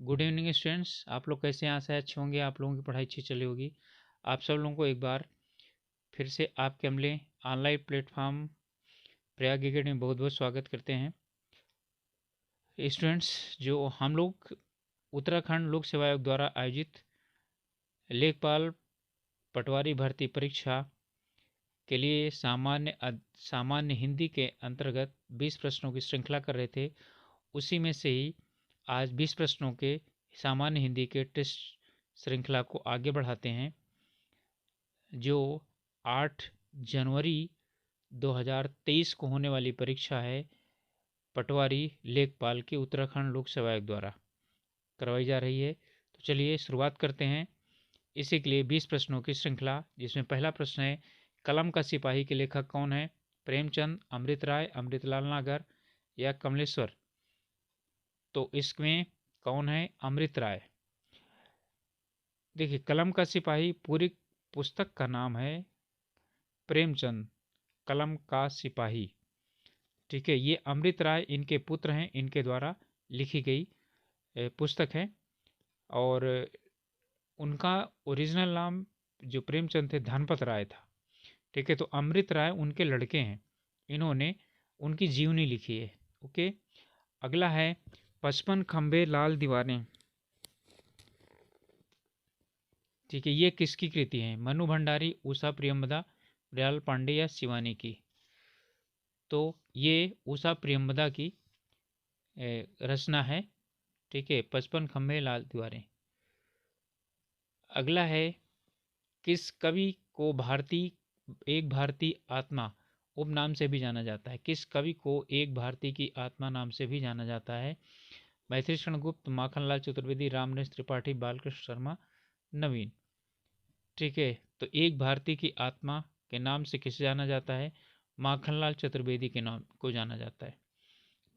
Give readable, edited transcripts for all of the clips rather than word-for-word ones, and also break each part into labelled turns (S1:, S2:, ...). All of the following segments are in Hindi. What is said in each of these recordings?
S1: Good evening students. आप लोग कैसे हैं? आशा है अच्छे होंगे, आप लोगों की पढ़ाई अच्छी चली होगी। आप सब लोगों को एक बार फिर से आपके हमले ऑनलाइन प्लेटफॉर्म प्रयाग एकेडमी में बहुत बहुत स्वागत करते हैं। स्टूडेंट्स, जो हम लोग उत्तराखंड लोक सेवा आयोग द्वारा आयोजित लेखपाल पटवारी भर्ती परीक्षा के लिए सामान्य हिंदी के अंतर्गत 20 प्रश्नों की श्रृंखला कर रहे थे, उसी में से ही आज 20 प्रश्नों के सामान्य हिंदी के टेस्ट श्रृंखला को आगे बढ़ाते हैं, जो 8 जनवरी 2023 को होने वाली परीक्षा है पटवारी लेखपाल की उत्तराखंड लोक सेवा आयोग द्वारा करवाई जा रही है। तो चलिए शुरुआत करते हैं। इसी के लिए 20 प्रश्नों की श्रृंखला, जिसमें पहला प्रश्न है, कलम का सिपाही के लेखक कौन है? प्रेमचंद, अमृत राय, अमृतलाल नागर या कमलेश्वर? तो इसमें कौन है? अमृत राय। देखिए, कलम का सिपाही पूरी पुस्तक का नाम है प्रेमचंद कलम का सिपाही। ठीक है, ये अमृत राय इनके पुत्र हैं, इनके द्वारा लिखी गई पुस्तक है। और उनका ओरिजिनल नाम जो प्रेमचंद थे, धनपत राय था। ठीक है, तो अमृत राय उनके लड़के हैं, इन्होंने उनकी जीवनी लिखी है। ओके, अगला है 55 खंबे लाल दीवारें। ठीक है, ये किसकी कृति है? मनु भंडारी, उषा प्रियंवदा, दयाल पांडे या शिवानी की? तो ये उषा प्रियंवदा की रचना है। ठीक है, 55 खंबे लाल दीवारें। अगला है, किस कवि को एक भारतीय आत्मा उपनाम से भी जाना जाता है? किस कवि को एक भारतीय की आत्मा नाम से भी जाना जाता है? मैथिली शरण गुप्त, माखनलाल चतुर्वेदी, रामनरेश त्रिपाठी, बालकृष्ण शर्मा, नवीन। ठीक है, तो एक भारतीय की आत्मा के नाम से किसे जाना जाता है? माखनलाल चतुर्वेदी के नाम को जाना जाता है।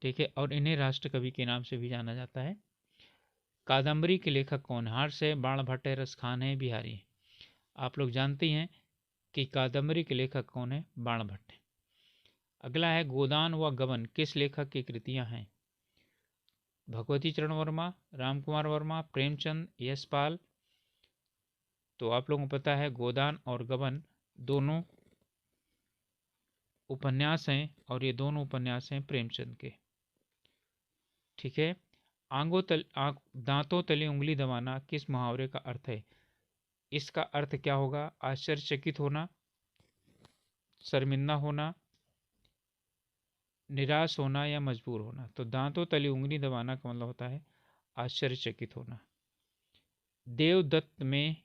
S1: ठीक है, और इन्हें राष्ट्र कवि के नाम से भी जाना जाता है। कादम्बरी के लेखक कौन है? हर्ष है, बाणभट्ट है, रसखान है, बिहारी है? आप लोग जानते हैं कि कादम्बरी के लेखक कौन है? बाणभट्ट। अगला है, गोदान व गबन किस लेखक की कृतियां हैं? भगवती चरण वर्मा, रामकुमार वर्मा, प्रेमचंद, यशपाल? तो आप लोगों को पता है, गोदान और गबन दोनों उपन्यास हैं, और ये दोनों उपन्यास हैं प्रेमचंद के। ठीक है, दांतों तले उंगली दबाना किस मुहावरे का अर्थ है? इसका अर्थ क्या होगा? आश्चर्यचकित होना, शर्मिंदा होना, निराश होना या मजबूर होना? तो दांतों तले उंगली दबाना का मतलब होता है आश्चर्यचकित होना। देवदत्त में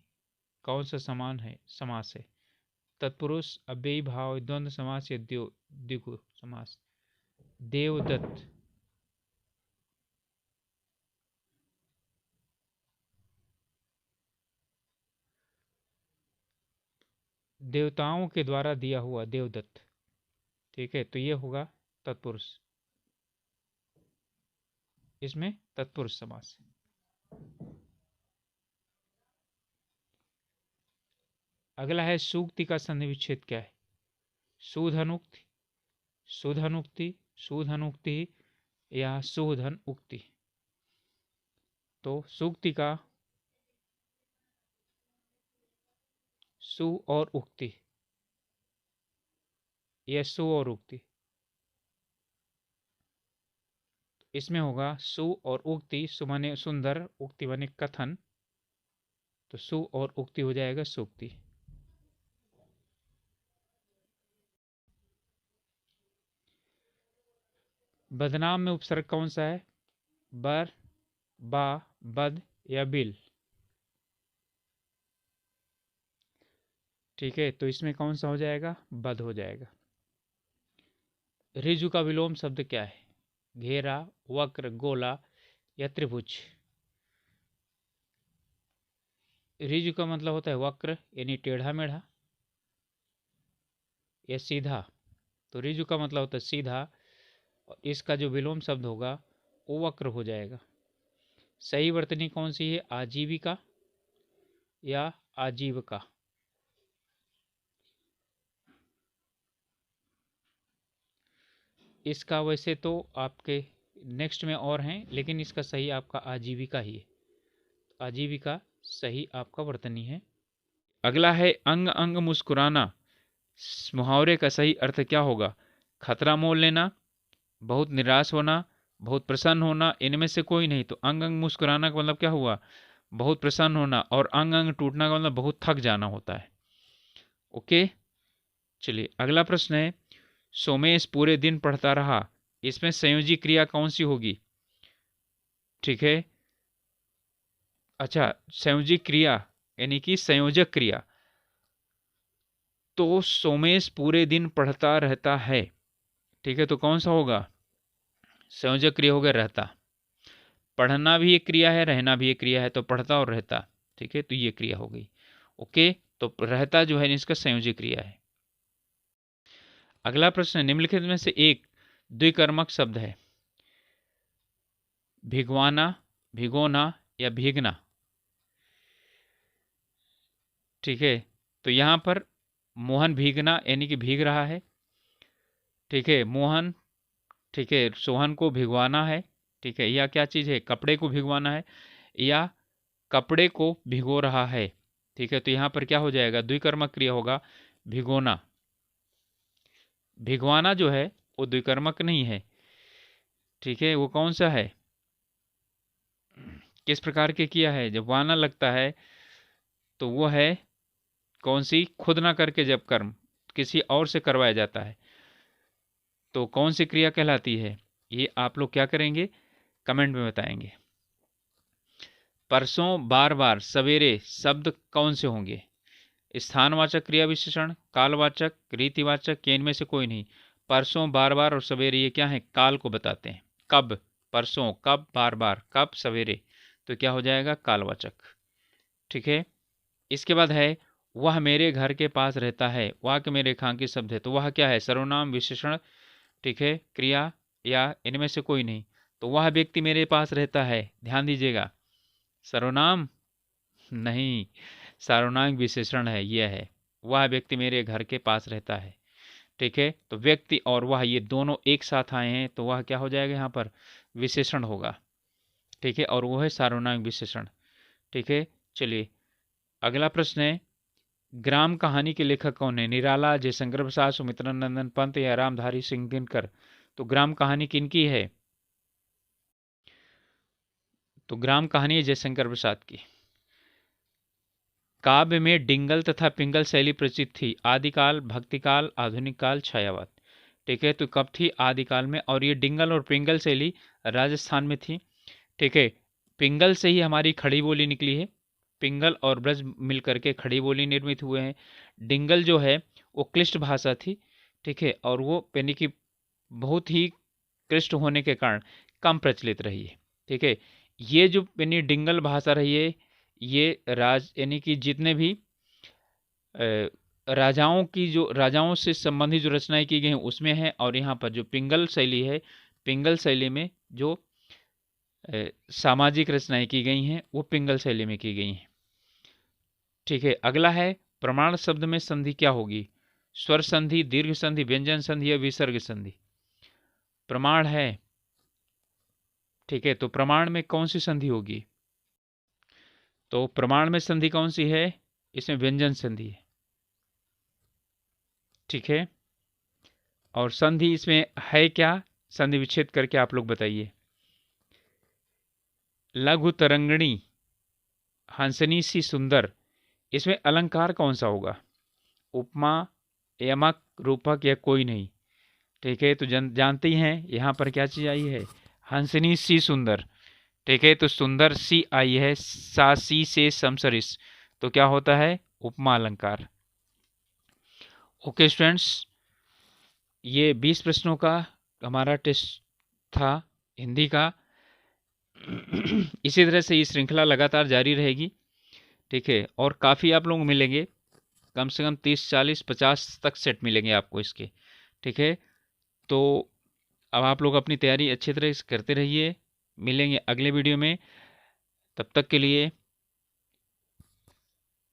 S1: कौन सा समास है? तत्पुरुष, अव्ययी भाव, द्वंद्व समास या द्विगु समास? देवदत्त। देवताओं के द्वारा दिया हुआ देवदत्त। ठीक है, तो ये होगा तत्पुरुष, इसमें तत्पुरुष समास। अगला है, सूक्ति का संधि विच्छेद क्या है? सुधनुक्ति, सुधनुक्ति, सुधनुक्ति या सुधन उक्ति? तो सूक्ति का सु और उक्ति, या सु और उक्ति? इसमें होगा सु और उक्ति। सु माने सुंदर, उक्ति माने कथन, तो सु और उक्ति हो जाएगा सूक्ति। बदनाम में उपसर्ग कौन सा है? बर, बा, बद या बिल? ठीक है, तो इसमें कौन सा हो जाएगा? बद हो जाएगा। ऋजु का विलोम शब्द क्या है? घेरा, वक्र, गोला या त्रिभुज? ऋजु का मतलब होता है वक्र, यानी टेढ़ा मेढ़ा, या सीधा? तो ऋजु का मतलब होता है सीधा, और इसका जो विलोम शब्द होगा वो वक्र हो जाएगा। सही वर्तनी कौन सी है? आजीविका या आजीविका? इसका वैसे तो आपके नेक्स्ट में और हैं, लेकिन इसका सही आपका आजीविका ही है। आजीविका सही आपका वर्तनी है। अगला है अंग अंग मुस्कुराना। मुहावरे का सही अर्थ क्या होगा? खतरा मोल लेना, बहुत निराश होना, बहुत प्रसन्न होना, इनमें से कोई नहीं। तो अंग अंग मुस्कुराना का मतलब क्या हुआ? बहुत प्रसन्न होना, और अंग अंग टूटना का मतलब बहुत थक जाना होता है। ओके, चलिए अगला प्रश्न है, सोमेश पूरे दिन पढ़ता रहा। इसमें संयोजी क्रिया कौन सी होगी? ठीक है, अच्छा, संयोजी क्रिया यानी कि संयोजक क्रिया। तो सोमेश पूरे दिन पढ़ता रहता है, ठीक है, तो कौन सा होगा? संयोजक क्रिया हो गया रहता। पढ़ना भी एक क्रिया है, रहना भी एक क्रिया है, तो पढ़ता और रहता, ठीक है, तो ये क्रिया हो गई। ओके, तो रहता जो है इसका संयोजक क्रिया है। अगला प्रश्न, निम्नलिखित में से एक द्विकर्मक शब्द है। भिगवाना, भिगोना या भीगना। ठीक है, तो यहां पर मोहन भीगना यानी कि भीग रहा है, ठीक है, मोहन, ठीक है, सोहन को भिगवाना है, ठीक है, या क्या चीज है? कपड़े को भिगवाना है या कपड़े को भिगो रहा है, ठीक है, तो यहां पर क्या हो जाएगा? द्विकर्मक क्रिया होगा भिगोना। भिगवाना जो है वो द्विकर्मक नहीं है, ठीक है, वो कौन सा है? किस प्रकार के किया है? जब वाना लगता है तो वो है कौन सी? खुद ना करके जब कर्म किसी और से करवाया जाता है तो कौन सी क्रिया कहलाती है? ये आप लोग क्या करेंगे? कमेंट में बताएंगे। परसों, बार बार, सवेरे शब्द कौन से होंगे? स्थानवाचक क्रिया विशेषण, कालवाचक, रीतिवाचक, या इनमें से कोई नहीं। परसों, बार बार और सवेरे ये क्या है? काल को बताते हैं। कब? परसों, कब, बार बार, कब, सवेरे, तो क्या हो जाएगा? कालवाचक। ठीक है, इसके बाद है वह मेरे घर के पास रहता है। वह के मेरे रेखांकित शब्द है, तो वह क्या है? सर्वनाम, विशेषण, ठीक है, क्रिया, या इनमें से कोई नहीं। तो वह व्यक्ति मेरे पास रहता है, ध्यान दीजिएगा, सर्वनाम नहीं, सार्वनामिक विशेषण है, यह है वह व्यक्ति मेरे घर के पास रहता है। ठीक है, तो व्यक्ति और वह ये दोनों एक साथ आए हैं तो वह क्या हो जाएगा? यहाँ पर विशेषण होगा, ठीक है, और वो है सार्वनामिक विशेषण। ठीक है, चलिए अगला प्रश्न है, ग्राम कहानी के लेखक कौन है? निराला, जयशंकर प्रसाद, सुमित्रा नंदन पंत या रामधारी सिंह दिनकर। तो ग्राम कहानी किनकी है? तो ग्राम कहानी है जयशंकर प्रसाद की। काव्य में डिंगल तथा पिंगल शैली प्रचलित थी। आदिकाल, भक्तिकाल, आधुनिक काल, छायावाद। ठीक है, तो कब थी? आदिकाल में। और ये डिंगल और पिंगल शैली राजस्थान में थी। ठीक है, पिंगल से ही हमारी खड़ी बोली निकली है। पिंगल और ब्रज मिलकर के खड़ी बोली निर्मित हुए हैं। डिंगल जो है वो क्लिष्ट भाषा थी, ठीक है, और वो यानी कि बहुत ही क्लिष्ट होने के कारण कम प्रचलित रही है। ठीक है, ये जो यानी डिंगल भाषा रही है, ये यानी कि जितने भी राजाओं की जो राजाओं से संबंधित जो रचनाएं की गई हैं उसमें है। और यहाँ पर जो पिंगल शैली है, पिंगल शैली में जो सामाजिक रचनाएं की गई हैं वो पिंगल शैली में की गई हैं। ठीक है, अगला है प्रमाण शब्द में संधि क्या होगी? स्वर संधि, दीर्घ संधि, व्यंजन संधि या विसर्ग संधि। प्रमाण है, ठीक है, तो प्रमाण में कौन सी संधि होगी? तो प्रमाण में संधि कौन सी है? इसमें व्यंजन संधि है। ठीक है, और संधि इसमें है क्या? संधि विच्छेद करके आप लोग बताइए। लघु तरंगणी, हंसनी सी सुंदर, इसमें अलंकार कौन सा होगा? उपमा, यमक, रूपक या कोई नहीं। ठीक है, तो जानते ही हैं यहाँ पर क्या चीज आई है? हंसनी सी सुंदर। ठीक है, तो सुंदर सी आई है, सा सी से समसरिस, तो क्या होता है? उपमा अलंकार। ओके स्टूडेंट्स, ये 20 प्रश्नों का हमारा टेस्ट था हिंदी का। इसी तरह से ये श्रृंखला लगातार जारी रहेगी। ठीक है, और काफ़ी आप लोग मिलेंगे, कम से कम 30, 40, 50 तक सेट मिलेंगे आपको इसके। ठीक है, तो अब आप लोग अपनी तैयारी अच्छी तरह से करते रहिए। मिलेंगे अगले वीडियो में, तब तक के लिए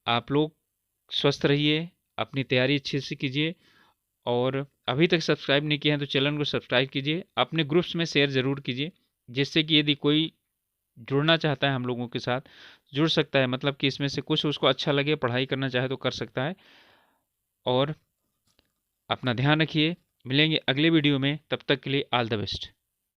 S1: आप लोग स्वस्थ रहिए, अपनी तैयारी अच्छे से कीजिए। और अभी तक सब्सक्राइब नहीं किए हैं तो चैनल को सब्सक्राइब कीजिए, अपने ग्रुप्स में शेयर ज़रूर कीजिए, जिससे कि यदि कोई जुड़ना चाहता है हम लोगों के साथ, जुड़ सकता है, मतलब कि इसमें से कुछ उसको अच्छा लगे, पढ़ाई करना चाहे तो कर सकता है। और अपना ध्यान रखिए, मिलेंगे अगले वीडियो में, तब तक के लिए ऑल द बेस्ट।